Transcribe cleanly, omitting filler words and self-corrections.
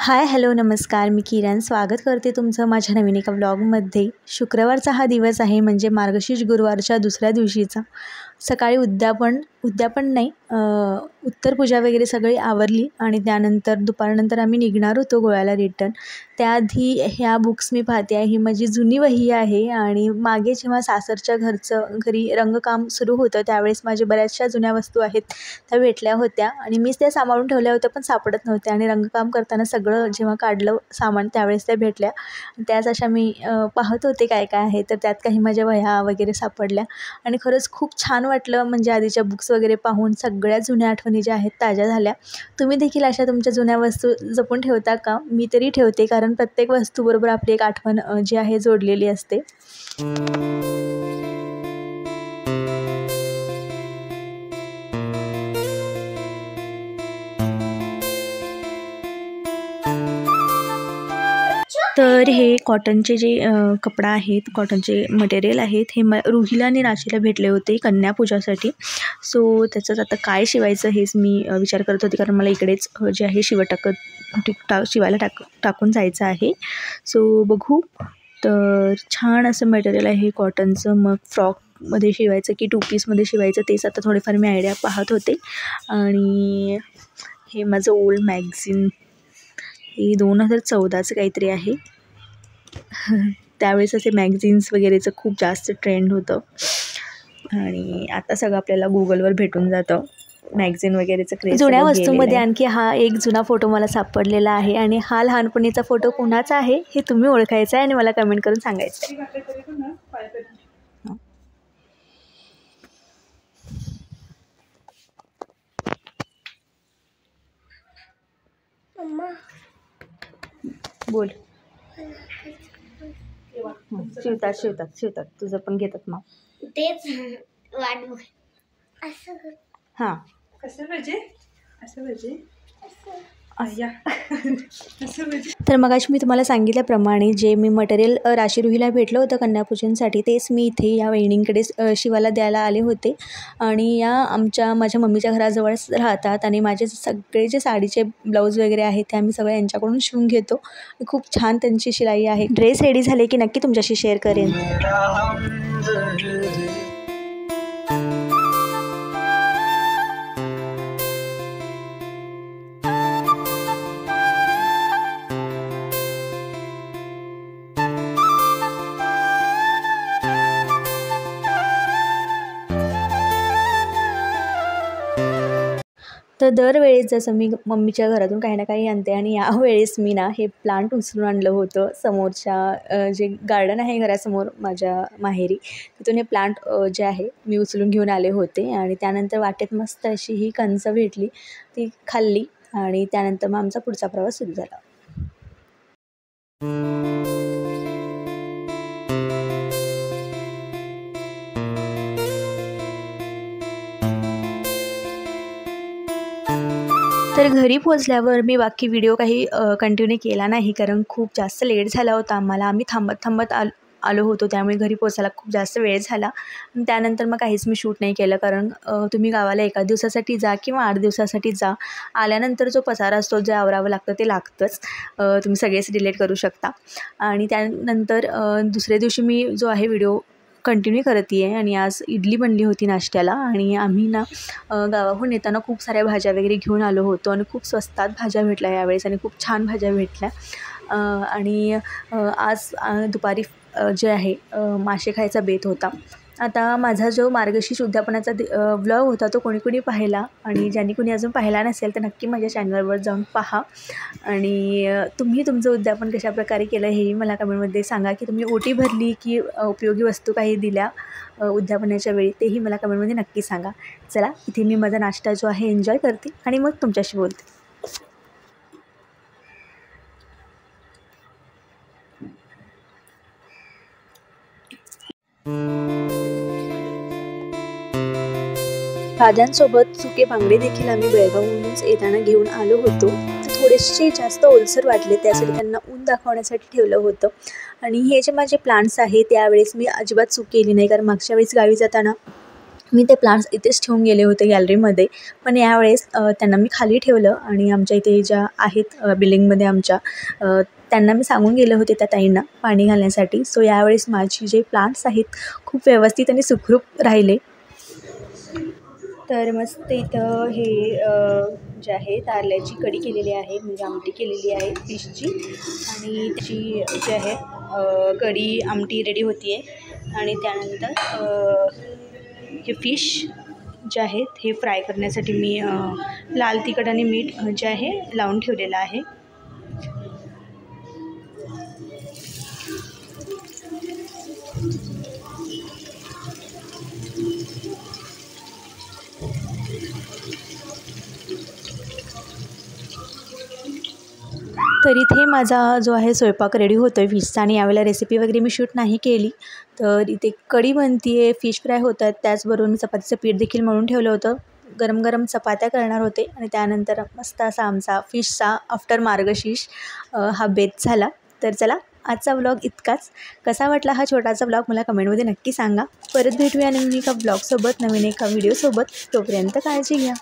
हाय, hello, नमस्कार. मी किरण स्वागत करते तुमचं माझ्या नवीन एका व्लॉगमध्ये. शुक्रवारचा हा दिवस आहे, म्हणजे मार्गशीर्ष गुरुवारच्या दुसऱ्या दिवशीचा. सकाळी उद्यापन नाही, उत्तर पूजा वगैरे सगळी आवरली आणि त्यानंतर दुपारनंतर आम्ही निघणार होतो गोव्याला रिटर्न. त्याआधी ह्या बुक्स मी पाहते आहे. ही माझी जुनी वही आहे आणि मागे जेव्हा सासरच्या घरी रंगकाम सुरू होतं त्यावेळेस माझ्या बऱ्याचशा जुन्या वस्तू आहेत त्या भेटल्या होत्या आणि मीच त्या सांभाळून ठेवल्या होत्या, पण सापडत नव्हत्या. आणि रंगकाम करताना सगळं जेव्हा काढलं सामान त्यावेळेस त्या भेटल्या. त्याच अशा मी पाहत होते काय काय आहे, तर त्यात काही माझ्या वह्या वगैरे सापडल्या आणि खरंच खूप छान वाटलं. म्हणजे आधीच्या बुक्स वगैरे पाहून सगळ्या जुन्या आठवणी ज्या आहेत ताज्या झाल्या. तुम्ही देखील अशा तुमच्या जुन्या वस्तू जपून ठेवता का? मी तरी ठेवते, कारण प्रत्येक वस्तूबरोबर आपली एक आठवण जी आहे जोडलेली असते. तर हे कॉटनचे जे कपडा आहेत, कॉटनचे मटेरियल आहेत, हे रुहीला आणि राशीला भेटले होते कन्यापूजासाठी. सो त्याचं आता काय शिवायचं हेच मी विचार करत होते, कारण मला इकडेच जे आहे शिवायला टाकून जायचं आहे. सो बघू. तर छान असं मटेरियल आहे कॉटनचं. मग फ्रॉकमध्ये शिवायचं की 2 पीसमध्ये शिवायचं तेच आता थोडेफार मी आयडिया पाहत होते. आणि हे माझं ओल्ड मॅगझिन, हे 2014चं काहीतरी आहे. त्यावेळेस असे मॅगझिन्स वगैरेचं खूप जास्त ट्रेंड होतं आणि आता सगळं आपल्याला गुगलवर भेटून जातं. मॅगझिन वगैरेचं क्रेज. जुन्या वस्तूंमध्ये आणखी हा एक जुना फोटो मला सापडलेला आहे आणि हा लहानपणीचा फोटो कुणाचा आहे हे तुम्ही ओळखायचं आहे आणि मला कमेंट करून सांगायचं आहे. बोल. शिवतात तुझं पण घेतात मग तेच वाट बघ. असं हां, कसं पाहिजे, असं पाहिजे, तर मगाशी मी तुम्हाला सांगितल्याप्रमाणे जे मी मटेरियल राशी रुहीला भेटलं होतं कन्यापूजनसाठी, तेच मी इथे या वहिनींकडे शिवायला द्यायला आले होते. आणि माझ्या मम्मीच्या घराजवळच राहतात आणि माझे सगळे जे साडीचे ब्लाऊज वगैरे आहेत ते आम्ही सगळे यांच्याकडून शिवून घेतो. खूप छान त्यांची शिलाई आहे. ड्रेस रेडी झाले की नक्की तुमच्याशी शेअर करेन. तर दरवेळेस जसं मी मम्मीच्या घरातून काही ना काही आणते आणि यावेळेस मी हे प्लांट उचलून आणलं होतं. समोरच्या जे गार्डन आहे घरासमोर माझ्या माहेरी, तिथून हे प्लांट जे आहे मी उचलून घेऊन आले होते. आणि त्यानंतर वाटेत मस्त अशी ही कणसं भेटली, ती खाल्ली आणि त्यानंतर मग आमचा पुढचा प्रवास सुरू झाला. तर घरी पोहोचल्यावर मी बाकी व्हिडिओ काही कंटिन्यू केला नाही, कारण खूप जास्त लेट झाला होता आम्हाला. आम्ही थांबत आलो होतो, त्यामुळे घरी पोचायला खूप जास्त वेळ झाला. त्यानंतर मग काहीच मी शूट नाही केलं, कारण तुम्ही गावाला 1 दिवसासाठी जा किंवा 8 दिवसासाठी जा, आल्यानंतर जो पसारा असतो जे आवरावं लागतं ते लागतंच. तुम्ही सगळेच डिलीट करू शकता. आणि त्यानंतर दुसऱ्या दिवशी मी जो आहे व्हिडिओ कंटिन्यू करते आहे. आणि आज इडली बनली होती नाश्त्याला आणि आम्ही गावाहून येताना खूप साऱ्या भाज्या वगैरे घेऊन आलो होतो आणि खूप स्वस्तात भाज्या भेटल्या यावेळेस आणि खूप छान भाज्या भेटल्या. आणि आज दुपारी जे आहे मासे खायचा बेत होता. आता माझा जो मार्गशीर्ष उद्यापनाचा व्लॉग होता तो कोणी पाहिला, आणि ज्यांनी कोणी अजून पाहिला नसेल तर नक्की माझ्या चॅनलवर जाऊन पहा. आणि तुम्ही तुमचं उद्यापन कशाप्रकारे केलं हेही मला कमेंटमध्ये सांगा, की तुम्ही ओटी भरली की उपयोगी वस्तू काही दिल्या उद्यापनाच्या वेळी, तेही मला कमेंटमध्ये नक्की सांगा. चला, इथे मी माझा नाश्ता जो आहे एन्जॉय करते आणि मग तुमच्याशी बोलते. भाज्यांसोबत सुके बांगडे देखील आम्ही बेळगावहूनच येताना घेऊन आलो होतो. थोडेसे जास्त ओलसर वाटले, त्यासाठी त्यांना ऊन दाखवण्यासाठी ठेवलं होतं. आणि हे जे माझे प्लांट्स आहेत त्यावेळेस मी अजिबात चूक केली नाही, कारण मागच्या वेळेस गावी जाताना मी ते प्लांट्स इथेच ठेवून गेले होते गॅलरीमध्ये, पण यावेळेस त्यांना मी खाली ठेवलं आणि आमच्या इथे ज्या आहेत बिल्डिंगमध्ये आमच्या त्यांना मी सांगून गेले होते त्या ताईंना पाणी घालण्यासाठी. सो यावेळेस माझी जे प्लांट्स आहेत खूप व्यवस्थित आणि सुखरूप राहिले. तर मस्त इथं हे जे आहे कारल्याची कढी केलेली आहे, म्हणजे आमटी केलेली आहे फिशची, आणि त्याची जी आहे कढी आमटी रेडी होती आहे. आणि त्यानंतर हे फिश जे आहेत हे फ्राय करण्यासाठी मी लाल तिखट आणि मीठ जे आहे लावून ठेवलेलं आहे. तर इथे माझा जो आहे स्वयंपाक रेडी होतो आहे फिशचा, आणि यावेळेला रेसिपी वगैरे मी शूट नाही केली. तर इथे कढी बनती आहे, फिश फ्राय होत आहेत, त्याचबरोबर मी चपातीचं पीठ देखील मळून ठेवलं होतं. गरम गरम चपात्या करणार होते आणि त्यानंतर मस्त असा आमचा फिशचा आफ्टर मार्गशीर्ष हा बेत झाला. तर चला, आजचा व्लॉग इतकाच. कसा वाटला हा छोटासा व्लॉग मला कमेंटमध्ये नक्की सांगा. परत भेटूया नवीन एका ब्लॉगसोबत, नवीन एका व्हिडिओसोबत. तोपर्यंत काळजी घ्या.